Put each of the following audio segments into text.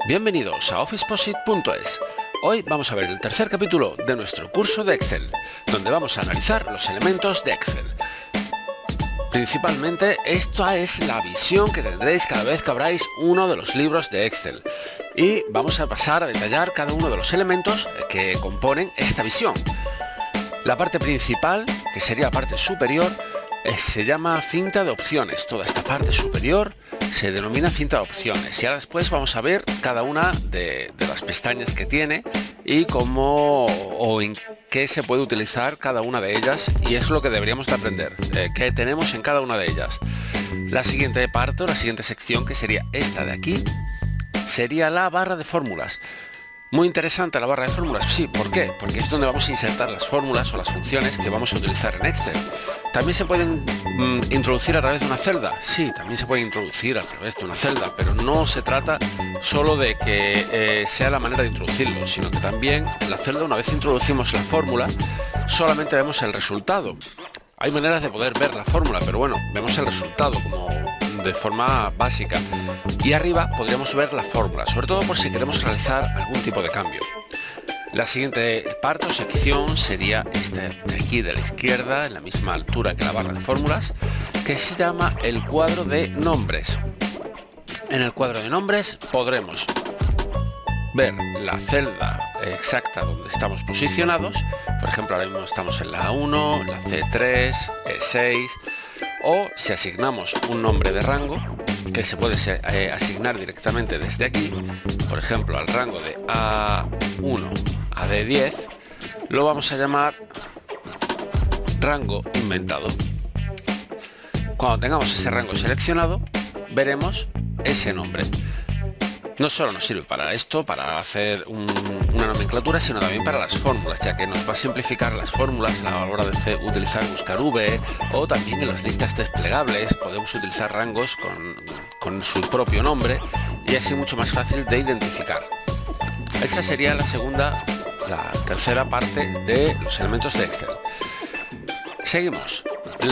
Bienvenidos a OfficePosit.es. Hoy vamos a ver el tercer capítulo de nuestro curso de Excel, donde vamos a analizar los elementos de Excel. Principalmente, esta es la visión que tendréis cada vez que abráis uno de los libros de Excel. Y vamos a pasar a detallar cada uno de los elementos que componen esta visión. La parte principal, que sería la parte superior, se llama cinta de opciones. Toda esta parte superior se denomina cinta de opciones. Y ahora después vamos a ver cada una de las pestañas que tiene y cómo o en qué se puede utilizar cada una de ellas, y es lo que deberíamos de aprender, qué tenemos en cada una de ellas. La siguiente parte, o la siguiente sección, que sería esta de aquí, sería la barra de fórmulas. Muy interesante la barra de fórmulas, sí, ¿por qué? Porque es donde vamos a insertar las fórmulas o las funciones que vamos a utilizar en Excel. ¿También se pueden introducir a través de una celda? Sí, también se puede introducir a través de una celda, pero no se trata solo de que sea la manera de introducirlo, sino que también en la celda, una vez introducimos la fórmula, solamente vemos el resultado. Hay maneras de poder ver la fórmula, pero bueno, vemos el resultado como de forma básica. Y arriba podríamos ver la fórmula, sobre todo por si queremos realizar algún tipo de cambio. La siguiente parte o sección sería esta de aquí de la izquierda, en la misma altura que la barra de fórmulas, que se llama el cuadro de nombres. En el cuadro de nombres podremos ver la celda exacta donde estamos posicionados. Por ejemplo, ahora mismo estamos en la A1, la C3, E6, o si asignamos un nombre de rango, que se puede asignar directamente desde aquí, por ejemplo, al rango de A1 a D10, lo vamos a llamar rango inventado. Cuando tengamos ese rango seleccionado, veremos ese nombre. No solo nos sirve para esto, para hacer una nomenclatura, sino también para las fórmulas, ya que nos va a simplificar las fórmulas a la hora de utilizar buscar V, o también en las listas desplegables podemos utilizar rangos con su propio nombre, y así mucho más fácil de identificar. Esa sería la tercera parte de los elementos de Excel. Seguimos.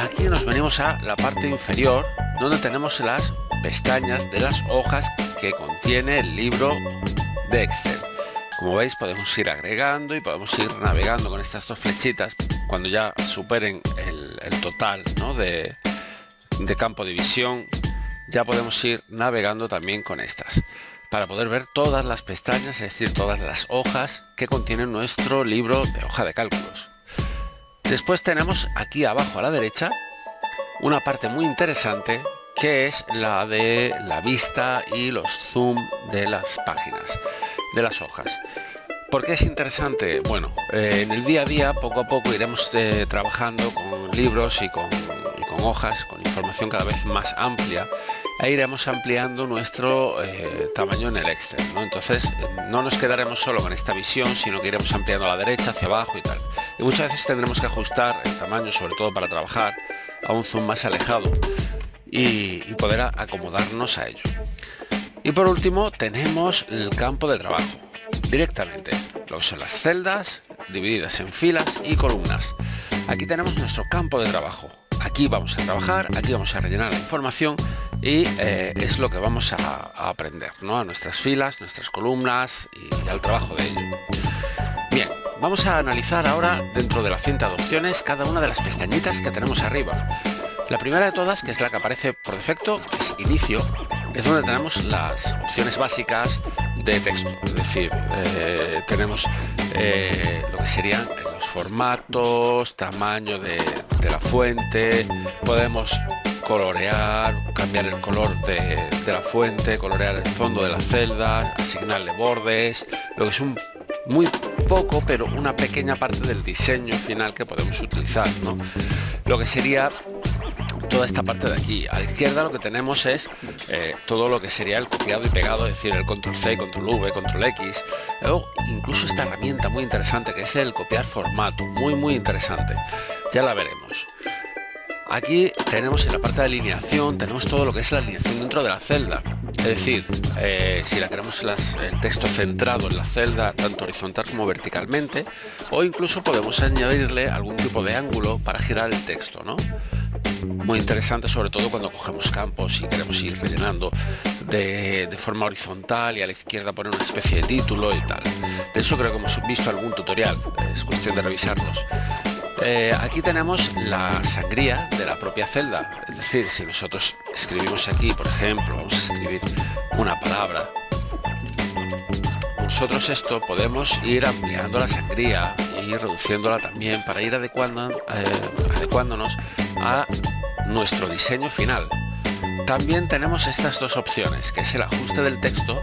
Aquí nos venimos a la parte inferior, donde tenemos las pestañas de las hojas que contiene el libro de Excel. Como veis, podemos ir agregando y podemos ir navegando con estas dos flechitas cuando ya superen el total, ¿no?, de campo de visión. Ya podemos ir navegando también con estas para poder ver todas las pestañas, es decir, todas las hojas que contienen nuestro libro de hoja de cálculos. Después tenemos aquí abajo a la derecha una parte muy interesante, que es la de la vista y los zoom de las páginas, de las hojas. ¿Por qué es interesante? Bueno, en el día a día, poco a poco, iremos trabajando con libros y con hojas, con información cada vez más amplia, e iremos ampliando nuestro tamaño en el Excel, ¿no? Entonces, no nos quedaremos solo con esta visión, sino que iremos ampliando a la derecha, hacia abajo y tal. Y muchas veces tendremos que ajustar el tamaño, sobre todo para trabajar, a un zoom más alejado, y poder acomodarnos a ello. Y por último tenemos el campo de trabajo, directamente lo que son las celdas divididas en filas y columnas. Aquí tenemos nuestro campo de trabajo. Aquí vamos a trabajar, aquí vamos a rellenar la información, y es lo que vamos a aprender, ¿no?, a nuestras filas, nuestras columnas y al trabajo de ello. Bien, vamos a analizar ahora, dentro de la cinta de opciones, cada una de las pestañitas que tenemos arriba. La primera de todas, que es la que aparece por defecto, es inicio, es donde tenemos las opciones básicas de texto, es decir, tenemos lo que serían los formatos, tamaño de la fuente, podemos colorear, cambiar el color de la fuente, colorear el fondo de la celda, asignarle bordes, lo que es muy poco, pero una pequeña parte del diseño final que podemos utilizar, ¿no? Lo que sería toda esta parte de aquí. A la izquierda lo que tenemos es todo lo que sería el copiado y pegado, es decir, el control C, control V, control X, o incluso esta herramienta muy interesante que es el copiar formato, muy interesante. Ya la veremos. Aquí tenemos en la parte de alineación, tenemos todo lo que es la alineación dentro de la celda. Es decir, si la queremos el texto centrado en la celda, tanto horizontal como verticalmente, o incluso podemos añadirle algún tipo de ángulo para girar el texto, ¿no? muy interesante, sobre todo cuando cogemos campos y queremos ir rellenando de forma horizontal y a la izquierda poner una especie de título y tal. De eso creo que hemos visto algún tutorial, es cuestión de revisarlos. Aquí tenemos la sangría de la propia celda, es decir, si nosotros escribimos aquí, por ejemplo, vamos a escribir una palabra, nosotros esto podemos ir ampliando la sangría y reduciéndola también para ir adecuándonos a nuestro diseño final. También tenemos estas dos opciones, que es el ajuste del texto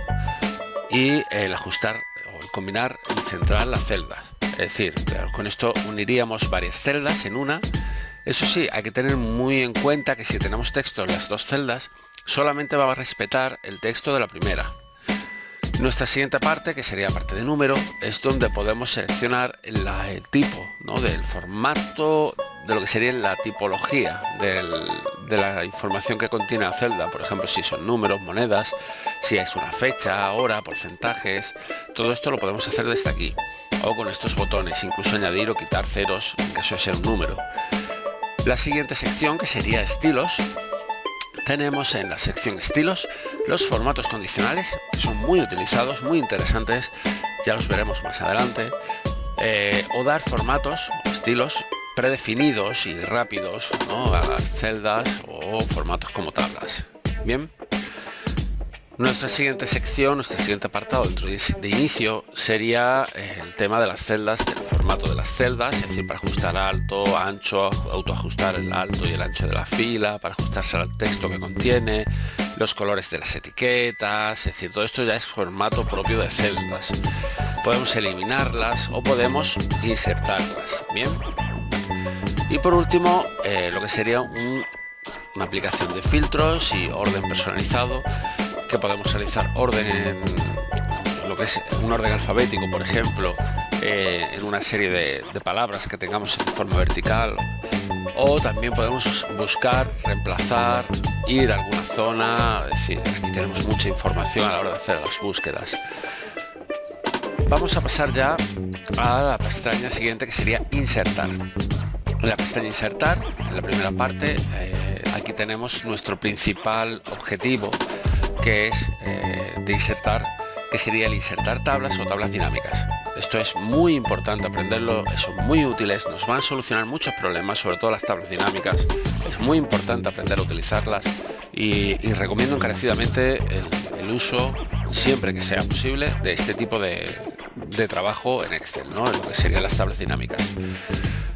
y el ajustar o el combinar y centrar las celdas. Es decir, con esto uniríamos varias celdas en una. Eso sí, hay que tener muy en cuenta que si tenemos texto en las dos celdas, solamente va a respetar el texto de la primera. Nuestra siguiente parte, que sería parte de número, es donde podemos seleccionar el tipo, ¿no?, del formato, de lo que sería la tipología de la información que contiene la celda. Por ejemplo, si son números, monedas, si es una fecha, hora, porcentajes. Todo esto lo podemos hacer desde aquí, o con estos botones, incluso añadir o quitar ceros en caso de ser un número. La siguiente sección, que sería estilos, tenemos en la sección estilos los formatos condicionales, que son muy utilizados, muy interesantes, ya los veremos más adelante, o dar formatos o estilos predefinidos y rápidos, ¿no?, a las celdas, o formatos como tablas. Bien, nuestra siguiente sección, nuestro siguiente apartado dentro de inicio sería el tema de las celdas, del formato de las celdas, es decir, para ajustar alto, ancho, autoajustar el alto y el ancho de la fila, para ajustarse al texto que contiene, los colores de las etiquetas, es decir, todo esto ya es formato propio de celdas. Podemos eliminarlas o podemos insertarlas. Bien. Y por último, lo que sería una aplicación de filtros y orden personalizado, que podemos realizar orden en lo que es un orden alfabético, por ejemplo, en una serie de palabras que tengamos en forma vertical, o también podemos buscar, reemplazar, ir a alguna zona. Es decir, aquí tenemos mucha información a la hora de hacer las búsquedas. Vamos a pasar ya a la pestaña siguiente, que sería insertar. En la pestaña insertar, en la primera parte, aquí tenemos nuestro principal objetivo, que es de insertar, que sería el insertar tablas o tablas dinámicas. Esto es muy importante aprenderlo, son muy útiles, nos van a solucionar muchos problemas, sobre todo las tablas dinámicas. Es muy importante aprender a utilizarlas y recomiendo encarecidamente el uso, siempre que sea posible, de este tipo de trabajo en Excel, ¿no?, en lo que serían las tablas dinámicas.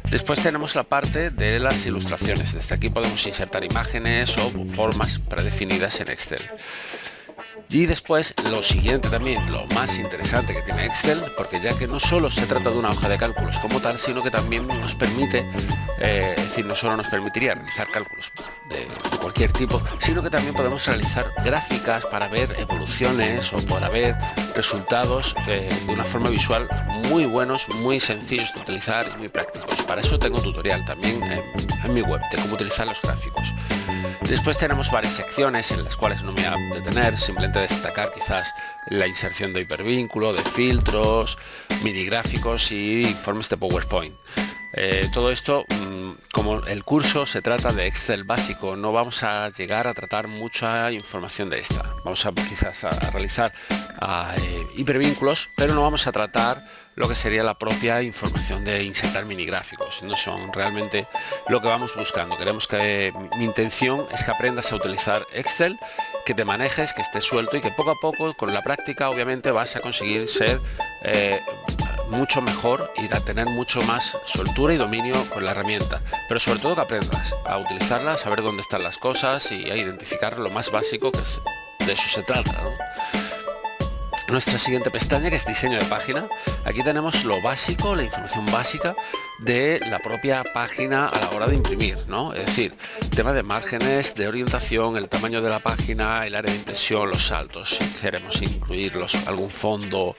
Después tenemos la parte de las ilustraciones. Desde aquí podemos insertar imágenes o formas predefinidas en Excel. Y después lo siguiente también, lo más interesante que tiene Excel, porque ya que no solo se trata de una hoja de cálculos como tal, sino que también nos permite, es decir, no solo nos permitiría realizar cálculos de cualquier tipo, sino que también podemos realizar gráficas para ver evoluciones o para ver resultados de una forma visual muy buenos, muy sencillos de utilizar y muy prácticos. Para eso tengo un tutorial también en mi web de cómo utilizar los gráficos. Después tenemos varias secciones en las cuales no me voy a detener, simplemente destacar quizás la inserción de hipervínculo, de filtros, mini gráficos y informes de PowerPoint. Todo esto, como el curso se trata de Excel básico, no vamos a llegar a tratar mucha información de esta. Vamos a quizás a realizar hipervínculos, pero no vamos a tratar lo que sería la propia información de insertar mini gráficos. No son realmente lo que vamos buscando. Queremos que mi intención es que aprendas a utilizar Excel, que te manejes, que estés suelto y que poco a poco, con la práctica, obviamente vas a conseguir ser mucho mejor y a tener mucho más soltura y dominio con la herramienta, pero sobre todo que aprendas a utilizarla, a saber dónde están las cosas y a identificar lo más básico, que de eso se trata, ¿no? Nuestra siguiente pestaña, que es diseño de página. Aquí tenemos lo básico, la información básica de la propia página a la hora de imprimir, ¿no? Es decir, tema de márgenes, de orientación, el tamaño de la página, el área de impresión, los saltos, si queremos incluirlos, algún fondo,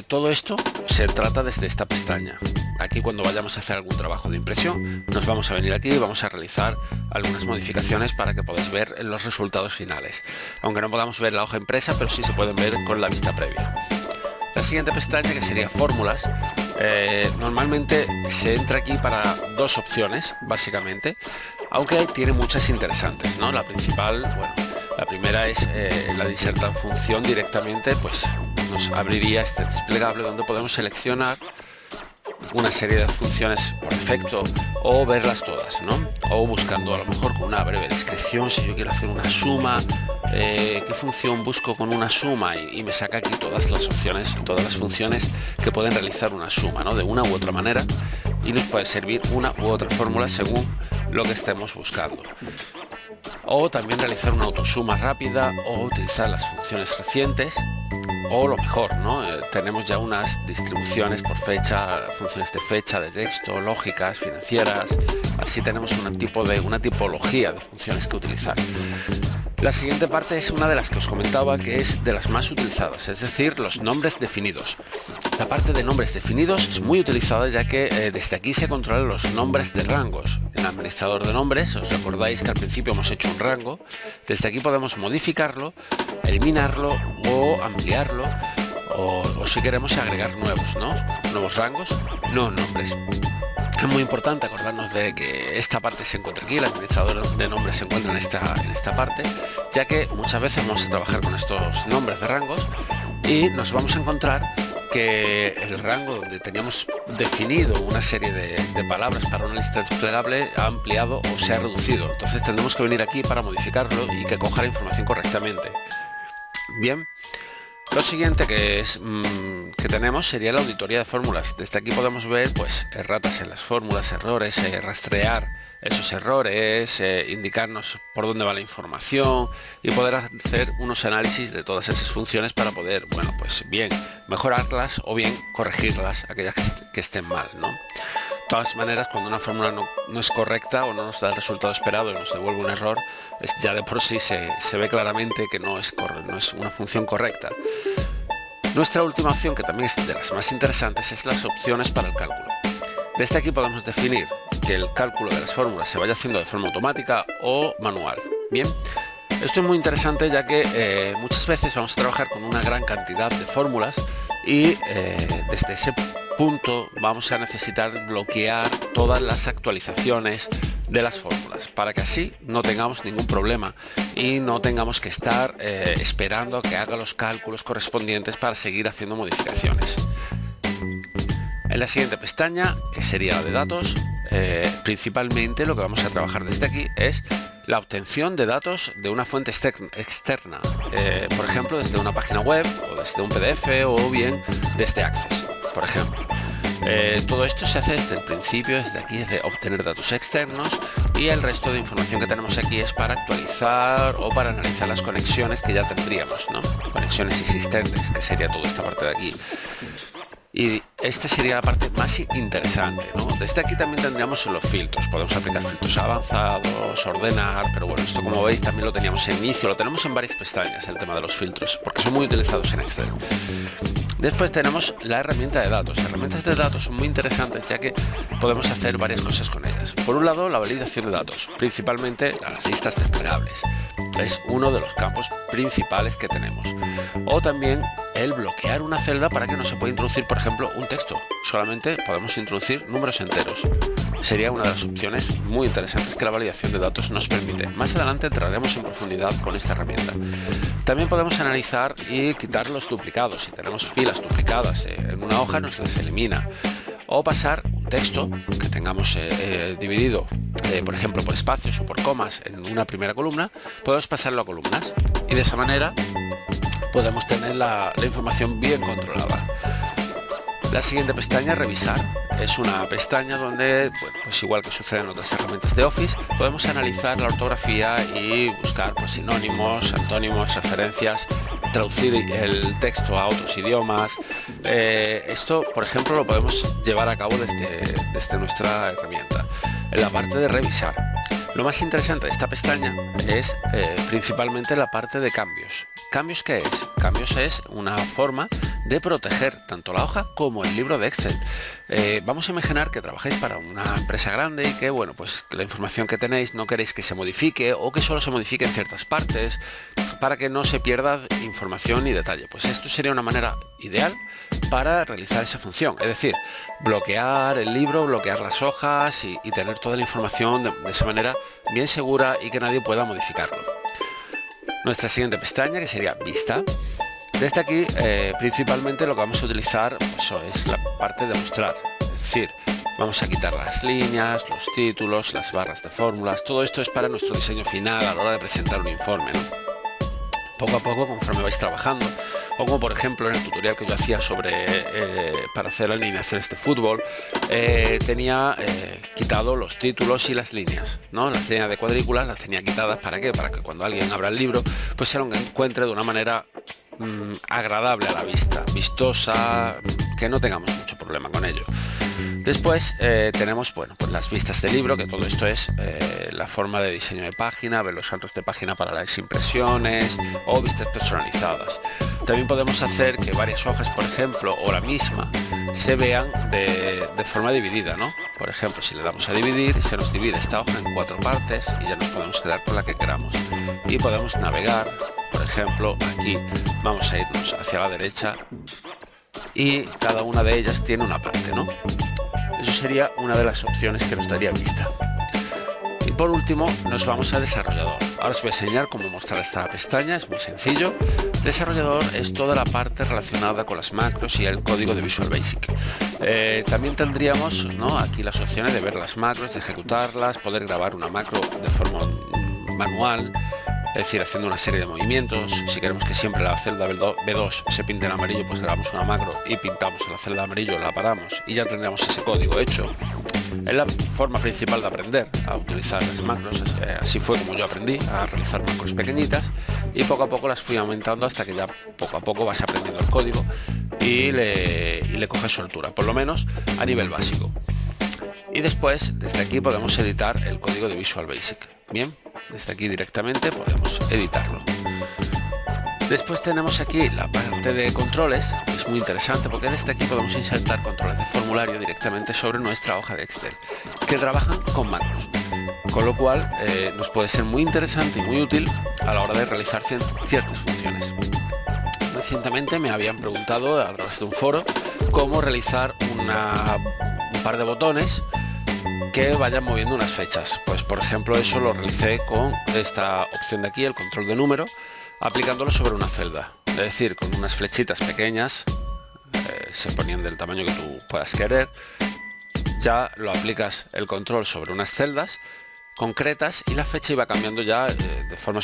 todo esto se trata desde esta pestaña. Aquí, cuando vayamos a hacer algún trabajo de impresión, nos vamos a venir aquí y vamos a realizar algunas modificaciones para que podáis ver los resultados finales, aunque no podamos ver la hoja impresa, pero sí se pueden ver con la vista previa. La siguiente pestaña, que sería fórmulas, Normalmente se entra aquí para dos opciones, básicamente, aunque tiene muchas interesantes, ¿no? La principal, bueno, la primera es la de insertar función directamente, pues nos abriría este desplegable donde podemos seleccionar una serie de funciones por defecto o verlas todas, ¿no? O buscando a lo mejor con una breve descripción, si yo quiero hacer una suma, qué función busco con una suma, y me saca aquí todas las opciones, todas las funciones que pueden realizar una suma, ¿no? De una u otra manera, y nos puede servir una u otra fórmula según lo que estemos buscando. O también realizar una autosuma rápida o utilizar las funciones recientes. O lo mejor, ¿no? Tenemos ya unas distribuciones por fecha, funciones de fecha, de texto, lógicas, financieras. Así tenemos una tipología de funciones que utilizar. La siguiente parte es una de las que os comentaba, que es de las más utilizadas, es decir, los nombres definidos. La parte de nombres definidos es muy utilizada, ya que desde aquí se controlan los nombres de rangos. En el administrador de nombres, os recordáis que al principio hemos hecho un rango. Desde aquí podemos modificarlo, eliminarlo o ampliarlo, o si queremos agregar nuevos, ¿no? Nuevos rangos, nuevos nombres. Es muy importante acordarnos de que esta parte se encuentra aquí, el administrador de nombres se encuentra en esta parte, ya que muchas veces vamos a trabajar con estos nombres de rangos y nos vamos a encontrar que el rango donde teníamos definido una serie de palabras para una lista desplegable ha ampliado o se ha reducido. Entonces tendremos que venir aquí para modificarlo y que coja la información correctamente. Bien. Lo siguiente que tenemos sería la auditoría de fórmulas. Desde aquí podemos ver pues erratas en las fórmulas, errores, rastrear esos errores, indicarnos por dónde va la información y poder hacer unos análisis de todas esas funciones para poder, bueno, pues bien mejorarlas o bien corregirlas, aquellas que estén mal, ¿no? De todas maneras, cuando una fórmula no es correcta o no nos da el resultado esperado y nos devuelve un error, ya de por sí se ve claramente que no es una función correcta. Nuestra última opción, que también es de las más interesantes, es las opciones para el cálculo. Desde aquí podemos definir que el cálculo de las fórmulas se vaya haciendo de forma automática o manual. Bien, esto es muy interesante, ya que muchas veces vamos a trabajar con una gran cantidad de fórmulas y desde ese punto vamos a necesitar bloquear todas las actualizaciones de las fórmulas para que así no tengamos ningún problema y no tengamos que estar esperando a que haga los cálculos correspondientes para seguir haciendo modificaciones. En la siguiente pestaña, que sería la de datos, principalmente lo que vamos a trabajar desde aquí es la obtención de datos de una fuente externa, por ejemplo desde una página web o desde un PDF o bien desde Access, por ejemplo. Todo esto se hace desde el principio, desde aquí, desde obtener datos externos, y el resto de información que tenemos aquí es para actualizar o para analizar las conexiones que ya tendríamos, ¿no? Conexiones existentes, que sería toda esta parte de aquí. Y esta sería la parte más interesante, ¿no? Desde aquí también tendríamos los filtros. Podemos aplicar filtros avanzados, ordenar, pero bueno, esto como veis también lo teníamos en inicio, lo tenemos en varias pestañas, el tema de los filtros, porque son muy utilizados en Excel. Después tenemos la herramienta de datos. Las herramientas de datos son muy interesantes, ya que podemos hacer varias cosas con ellas. Por un lado, la validación de datos, principalmente las listas desplegables. Es uno de los campos principales que tenemos. O también el bloquear una celda para que no se pueda introducir, por ejemplo, un texto. Solamente podemos introducir números enteros. Sería una de las opciones muy interesantes que la validación de datos nos permite. Más adelante entraremos en profundidad con esta herramienta. También podemos analizar y quitar los duplicados. Si tenemos filas duplicadas en una hoja, nos las elimina. O pasar un texto que tengamos dividido, por ejemplo, por espacios o por comas en una primera columna, podemos pasarlo a columnas y de esa manera podemos tener la información bien controlada. La siguiente pestaña, revisar, es una pestaña donde, bueno, pues igual que sucede en otras herramientas de Office, podemos analizar la ortografía y buscar pues, sinónimos, antónimos, referencias, traducir el texto a otros idiomas. Esto, por ejemplo, lo podemos llevar a cabo desde nuestra herramienta. En la parte de revisar, lo más interesante de esta pestaña es principalmente la parte de cambios. ¿Cambios qué es? Cambios es una forma de proteger tanto la hoja como el libro de Excel. Vamos a imaginar que trabajáis para una empresa grande y que, bueno, pues que la información que tenéis no queréis que se modifique o que solo se modifique en ciertas partes para que no se pierda información y detalle. Pues esto sería una manera ideal para realizar esa función, es decir, bloquear el libro, bloquear las hojas y tener toda la información de esa manera bien segura y que nadie pueda modificarlo. Nuestra siguiente pestaña, que sería Vista. Desde aquí, principalmente lo que vamos a utilizar es la parte de mostrar, es decir, vamos a quitar las líneas, los títulos, las barras de fórmulas. Todo esto es para nuestro diseño final a la hora de presentar un informe, ¿no? Poco a poco, conforme vais trabajando, o como por ejemplo en el tutorial que yo hacía para hacer alineaciones de fútbol, tenía quitado los títulos y las líneas, ¿no? Las líneas de cuadrículas las tenía quitadas. ¿Para qué? Para que cuando alguien abra el libro, pues se lo encuentre de una manera agradable a la vista, vistosa, que no tengamos mucho problema con ello. Después tenemos, bueno, pues las vistas del libro, que todo esto es la forma de diseño de página, ver los saltos de página para las impresiones o vistas personalizadas. También podemos hacer que varias hojas, por ejemplo, o la misma, se vean de forma dividida, ¿no? Por ejemplo, si le damos a dividir, se nos divide esta hoja en 4 partes y ya nos podemos quedar con la que queramos. Y podemos navegar, por ejemplo, aquí vamos a irnos hacia la derecha y cada una de ellas tiene una parte, ¿no? Eso sería una de las opciones que nos daría Vista. Y por último nos vamos a Desarrollador. Ahora os voy a enseñar cómo mostrar esta pestaña, es muy sencillo. Desarrollador es toda la parte relacionada con las macros y el código de Visual Basic. También tendríamos, ¿no?, aquí las opciones de ver las macros, de ejecutarlas, poder grabar una macro de forma manual, es decir, haciendo una serie de movimientos. Si queremos que siempre la celda B2 se pinte en amarillo, pues grabamos una macro y pintamos en la celda de amarillo, la paramos y ya tendríamos ese código hecho. Es la forma principal de aprender a utilizar las macros. Así fue como yo aprendí a realizar macros pequeñitas y poco a poco las fui aumentando hasta que ya poco a poco vas aprendiendo el código y le coges soltura, por lo menos a nivel básico. Y después, desde aquí podemos editar el código de Visual Basic. Bien, desde aquí directamente podemos editarlo. Después tenemos aquí la parte de controles, que es muy interesante porque desde aquí podemos insertar controles de formulario directamente sobre nuestra hoja de Excel, que trabajan con macros, con lo cual nos puede ser muy interesante y muy útil a la hora de realizar ciertas funciones. Recientemente me habían preguntado a través de un foro cómo realizar un par de botones que vayan moviendo unas fechas. Pues por ejemplo eso lo realicé con esta opción de aquí, el control de número, aplicándolo sobre una celda, es decir, con unas flechitas pequeñas, se ponían del tamaño que tú puedas querer, ya lo aplicas el control sobre unas celdas concretas y la fecha iba cambiando ya de forma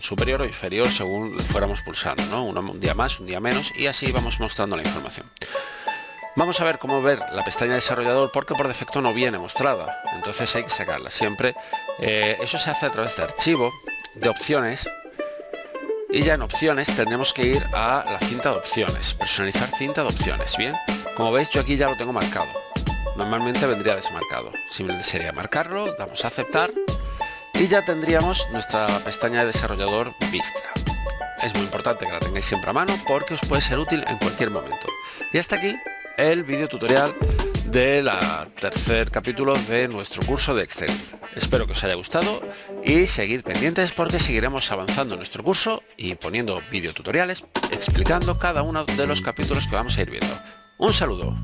superior o inferior según fuéramos pulsando, ¿no? Un día más, un día menos, y así vamos mostrando la información. Vamos a ver cómo ver la pestaña desarrollador porque por defecto no viene mostrada, entonces hay que sacarla siempre. Eso se hace a través de archivo, de opciones, y ya en opciones tendremos que ir a la cinta de opciones, personalizar cinta de opciones. Bien, como veis yo aquí ya lo tengo marcado, normalmente vendría desmarcado, simplemente sería marcarlo, damos a aceptar y ya tendríamos nuestra pestaña de desarrollador vista. Es muy importante que la tengáis siempre a mano porque os puede ser útil en cualquier momento. Y hasta aquí el vídeo tutorial del tercer capítulo de nuestro curso de Excel. Espero que os haya gustado y seguid pendientes porque seguiremos avanzando en nuestro curso y poniendo vídeo tutoriales explicando cada uno de los capítulos que vamos a ir viendo. Un saludo.